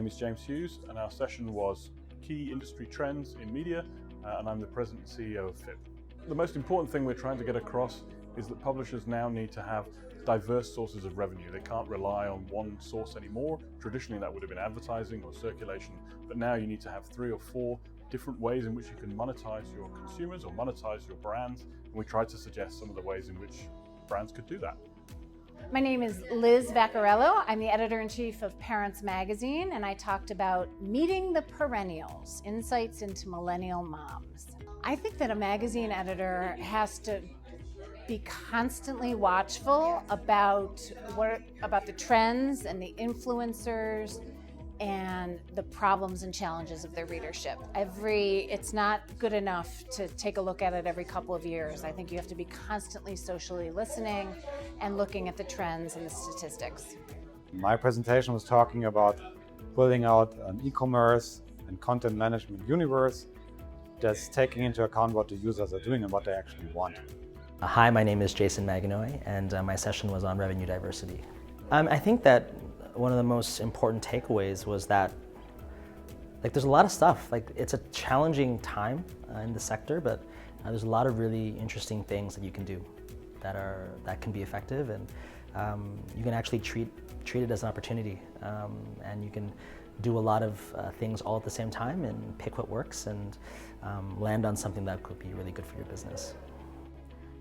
name is James Hughes, and our session was Key Industry Trends in Media, and I'm the President and CEO of FIP. The most important thing we're trying to get across is that publishers now need to have diverse sources of revenue. They can't rely on one source anymore. Traditionally that would have been advertising or circulation, but now you need to have 3 or 4 different ways in which you can monetize your consumers or monetize your brands, and we tried to suggest some of the ways in which brands could do that. My name is Liz VACCARIELLO. I'm the editor-in-chief of Parents Magazine, and I talked about meeting the perennials, insights into millennial moms. I think that a magazine editor has to be constantly watchful about the trends and the influencers and the problems and challenges of their readership. It's not good enough to take a look at it every couple of years. I think you have to be constantly socially listening and looking at the trends and the statistics. My presentation was talking about building out an e-commerce and content management universe that's taking into account what the users are doing and what they actually want. Hi, my name is Jason MagHanoy, and my session was on revenue diversity. I think that one of the most important takeaways was that there's a lot of stuff. It's a challenging time in the sector, but there's a lot of really interesting things that you can do that can be effective, and you can actually treat it as an opportunity, and you can do a lot of things all at the same time and pick what works and land on something that could be really good for your business.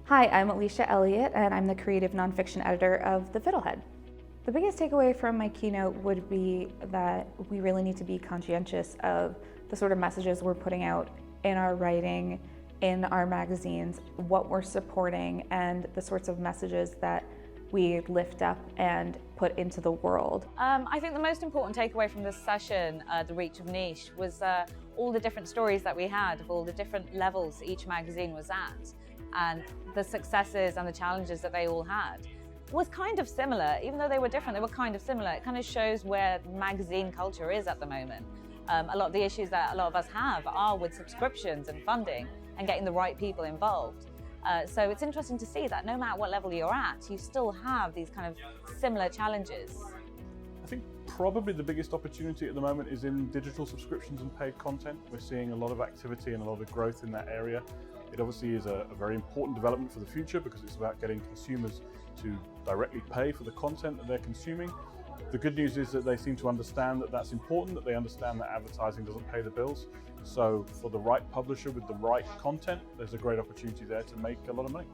Hi, I'm ALICIA, and I'm the creative nonfiction editor of The Fiddlehead. The biggest takeaway from my keynote would be that we really need to be conscientious of the sort of messages we're putting out in our writing, in our magazines, what we're supporting, and the sorts of messages that we lift up and put into the world. I think the most important takeaway from this session, The Reach of Niche, was all the different stories that we had of all the different levels each magazine was at, and the successes and the challenges that they all had. Was kind of similar, even though they were different, they were kind of similar. It kind of shows where magazine culture is at the moment. A lot of the issues that a lot of us have are with subscriptions and funding and getting the right people involved. So it's interesting to see that no matter what level you're at, you still have these kind of similar challenges. I think probably the biggest opportunity at the moment is in digital subscriptions and paid content. We're seeing a lot of activity and a lot of growth in that area. It obviously is a very important development for the future because it's about getting consumers to directly pay for the content that they're consuming. The good news is that they seem to understand that that's important, that they understand that advertising doesn't pay the bills. So for the right publisher with the right content, there's a great opportunity there to make a lot of money.